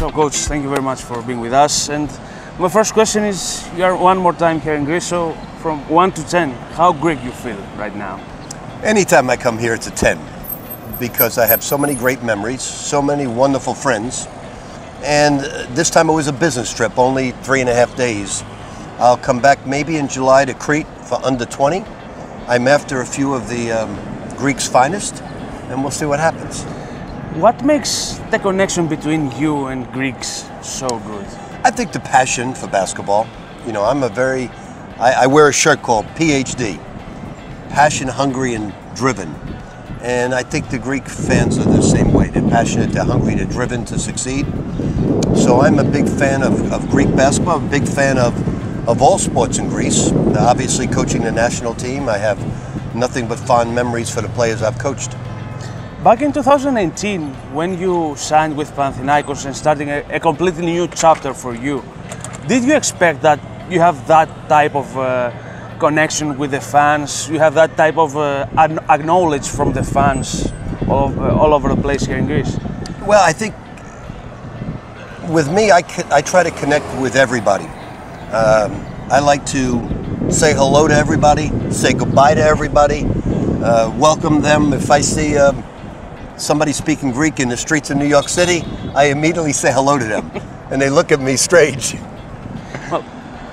So, Coach, thank you very much for being with us. And my first question is, you are one more time here in Greece, so from 1 to 10, how Greek you feel right now? Anytime I come here, it's a 10, because I have so many great memories, so many wonderful friends, and this time it was a business trip, only 3.5 days. I'll come back maybe in July to Crete for under 20. I'm after a few of the Greeks' finest, and we'll see what happens. What makes the connection between you and Greeks so good? I think the passion for basketball. You know, I wear a shirt called PhD, passion, hungry, and driven. And I think the Greek fans are the same way. They're passionate, they're hungry, they're driven to succeed. So I'm a big fan of Greek basketball, a big fan of all sports in Greece. Obviously coaching the national team, I have nothing but fond memories for the players I've coached. Back in 2019, when you signed with Panαθηναϊκός and starting a completely new chapter for you, did you expect that you have that type of connection with the fans, you have that type of acknowledge from the fans all over the place here in Greece? Well, I think with me, I try to connect with everybody. I like to say hello to everybody, say goodbye to everybody, welcome them. If I see somebody speaking Greek in the streets of New York City, I immediately say hello to them, and they look at me strange. Well,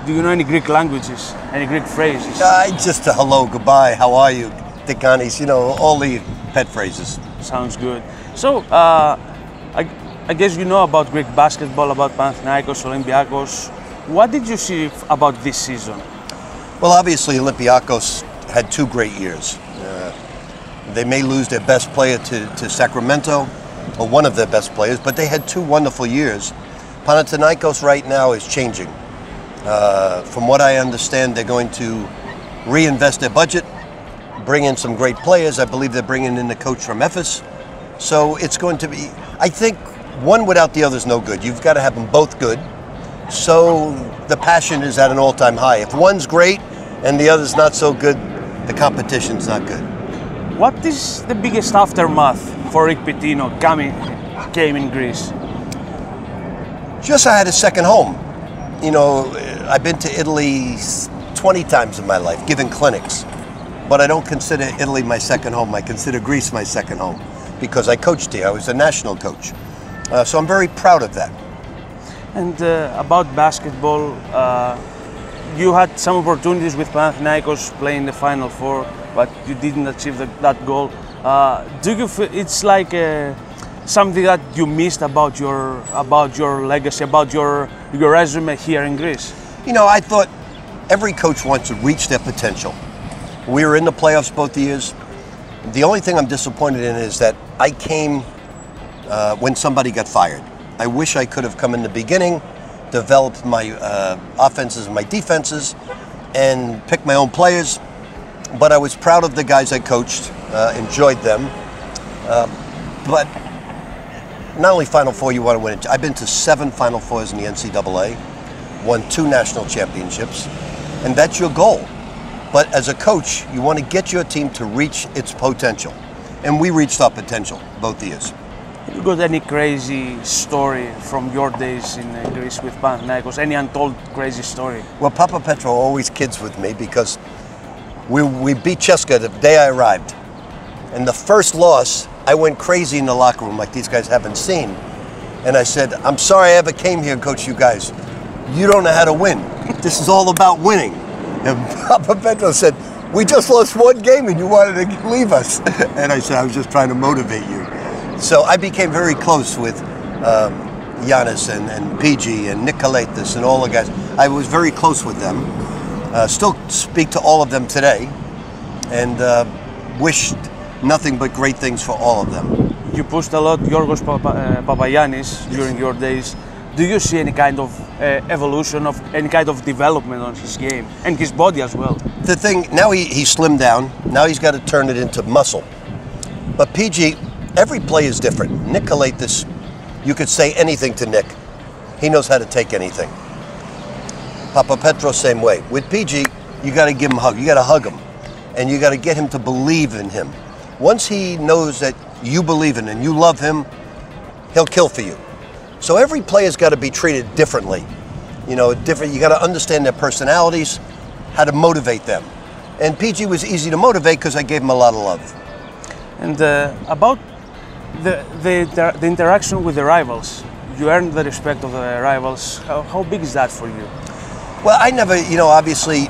do you know any Greek languages, any Greek phrases? Just a hello, goodbye, how are you, tikanis, you know, all the pet phrases. Sounds good. So, I guess you know about Greek basketball, about Panαθηναϊκός, Olympiacos. What did you see about this season? Well, obviously, Olympiacos had 2 great years. They may lose their best player to Sacramento, or one of their best players, but they had 2 wonderful years. Panathinaikos right now is changing. From what I understand, they're going to reinvest their budget, bring in some great players. I believe they're bringing in the coach from Ephes. So it's going to be, I think, one without the other is no good. You've got to have them both good. So the passion is at an all-time high. If one's great and the other's not so good, the competition's not good. What is the biggest aftermath for Rik Pitίνο came in Greece? Just I had a second home. You know, I've been to Italy 20 times in my life, giving clinics. But I don't consider Italy my second home. I consider Greece my second home because I coached here. I was a national coach. So I'm very proud of that. And about basketball, you had some opportunities with Panαθηναϊκός playing the Final Four, but you didn't achieve that goal. Do you feel it's like something that you missed about your legacy, about your resume here in Greece? You know, I thought every coach wants to reach their potential. We were in the playoffs both years. The only thing I'm disappointed in is that I came when somebody got fired. I wish I could have come in the beginning, developed my offenses and my defenses, and picked my own players. But I was proud of the guys I coached, enjoyed them. But not only Final Four, you want to win it. I've been to 7 Final Fours in the NCAA, won 2 national championships, and that's your goal. But as a coach, you want to get your team to reach its potential. And we reached our potential both years. Have you got any crazy story from your days in Greece with Panαθηναϊκός? Any untold crazy story? Well, Papapetro always kids with me because we beat Cheska the day I arrived. And the first loss, I went crazy in the locker room like these guys haven't seen. And I said, I'm sorry I ever came here and coached you guys. You don't know how to win. This is all about winning. And Papapetro said, we just lost 1 game and you wanted to leave us. And I said, I was just trying to motivate you. So I became very close with Giannis and PG and Nick Kalaitis and all the guys. I was very close with them. Still speak to all of them today and wished nothing but great things for all of them. You pushed a lot Giorgos Papagiannis during your days. Do you see any kind of evolution, of any kind of development on his game and his body as well? The thing, now he slimmed down. Now he's got to turn it into muscle. But PG, every play is different. Nick Kalaitis, you could say anything to Nick. He knows how to take anything. Papapetro, same way. With PG, you got to give him a hug. You got to hug him. And you got to get him to believe in him. Once he knows that you believe in him, you love him, he'll kill for you. So every player's got to be treated differently. You know, different. You got to understand their personalities, how to motivate them. And PG was easy to motivate because I gave him a lot of love. And about the interaction with the rivals, you earned the respect of the rivals. How big is that for you? Well, I never, you know, obviously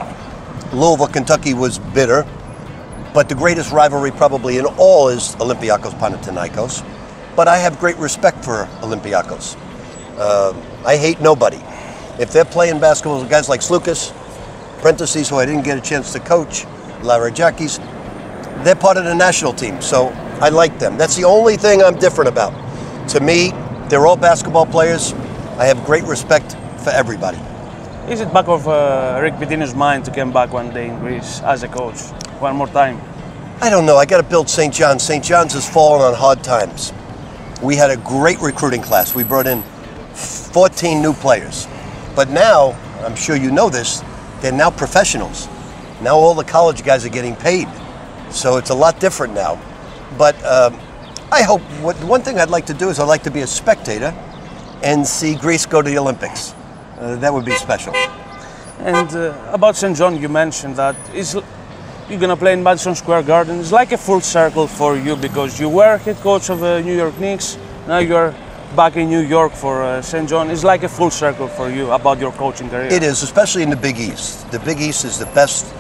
Louisville, Kentucky was bitter, but the greatest rivalry probably in all is Olympiacos Panathinaikos. But I have great respect for Olympiacos. I hate nobody. If they're playing basketball, guys like Slukas, parentheses, who I didn't get a chance to coach, Larajakis, they're part of the national team, so I like them. That's the only thing I'm different about. To me, they're all basketball players. I have great respect for everybody. Is it back of Rikk Pitino's mind to come back one day in Greece as a coach? One more time? I don't know. I got to build St. John's. St. John's has fallen on hard times. We had a great recruiting class. We brought in 14 new players. But now, I'm sure you know this, they're now professionals. Now all the college guys are getting paid. So it's a lot different now. But I hope, one thing I'd like to do is I'd like to be a spectator and see Greece go to the Olympics. That would be special. And about St. John, you mentioned that you're going to play in Madison Square Garden. It's like a full circle for you because you were head coach of New York Knicks. Now you're back in New York for St. John. It's like a full circle for you about your coaching career. It is, especially in the Big East. The Big East is the best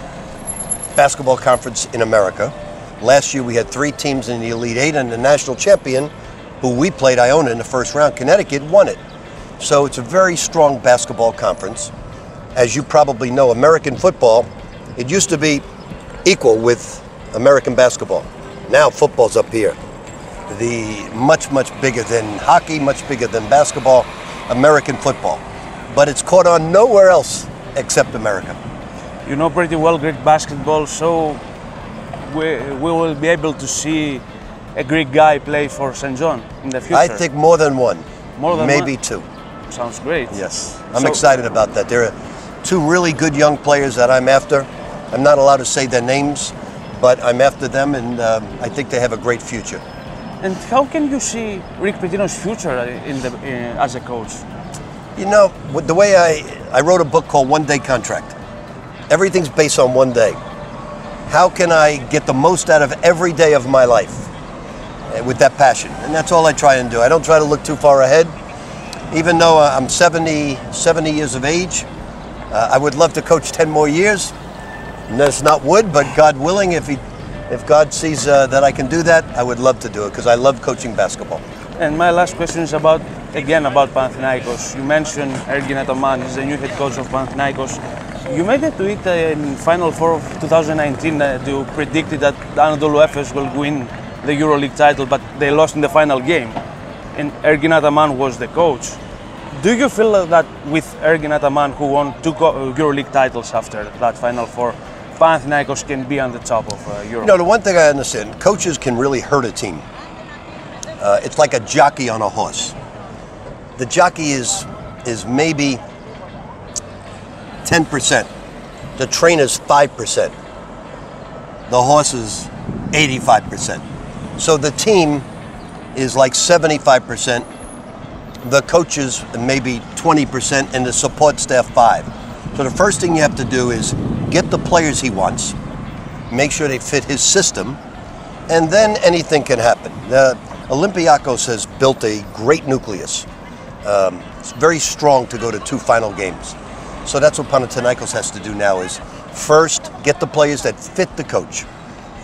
basketball conference in America. Last year we had 3 teams in the Elite Eight, and the national champion, who we played Iona in the first round, Connecticut, won it. So it's a very strong basketball conference. As you probably know, American football, it used to be equal with American basketball. Now football's up here. Much bigger than hockey, much bigger than basketball, American football. But it's caught on nowhere else except America. You know pretty well Greek basketball, so we will be able to see a Greek guy play for St. John in the future. I think more than one. More than maybe one? 2. Sounds great. Yes, I'm excited about that. There are 2 really good young players that I'm after. I'm not allowed to say their names, but I'm after them, and I think they have a great future. And how can you see Rikk Pitino's future as a coach? You know, the way I wrote a book called One Day Contract. Everything's based on one day. How can I get the most out of every day of my life with that passion? And that's all I try and do. I don't try to look too far ahead. Even though I'm 70 years of age, I would love to coach 10 more years. And that's not would, but God willing, if God sees that I can do that, I would love to do it because I love coaching basketball. And my last question is about Panathinaikos. You mentioned Ergin Ataman is the new head coach of Panathinaikos. You made a tweet in Final Four of 2019 to predict that Anadolu Efes will win the EuroLeague title, but they lost in the final game. And Ergin Ataman was the coach. Do you feel that with Ergin Ataman, who won 2 EuroLeague titles after that Final Four, Panathinaikos can be on the top of Europe? No, the one thing I understand, coaches can really hurt a team. It's like a jockey on a horse. The jockey is maybe 10%. The trainer's 5%. The horse is 85%. So the team is like 75%. The coaches maybe 20%, and the support staff 5%. So the first thing you have to do is get the players he wants, make sure they fit his system, and then anything can happen. Olympiacos has built a great nucleus. It's very strong to go to 2 final games. So that's what Panathinaikos has to do now is first get the players that fit the coach.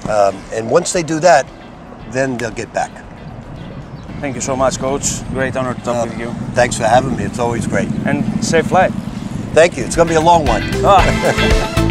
And once they do that, then they'll get back. Thank you so much, Coach. Great honor to talk with you. Thanks for having me. It's always great. And safe flight. Thank you. It's going to be a long one.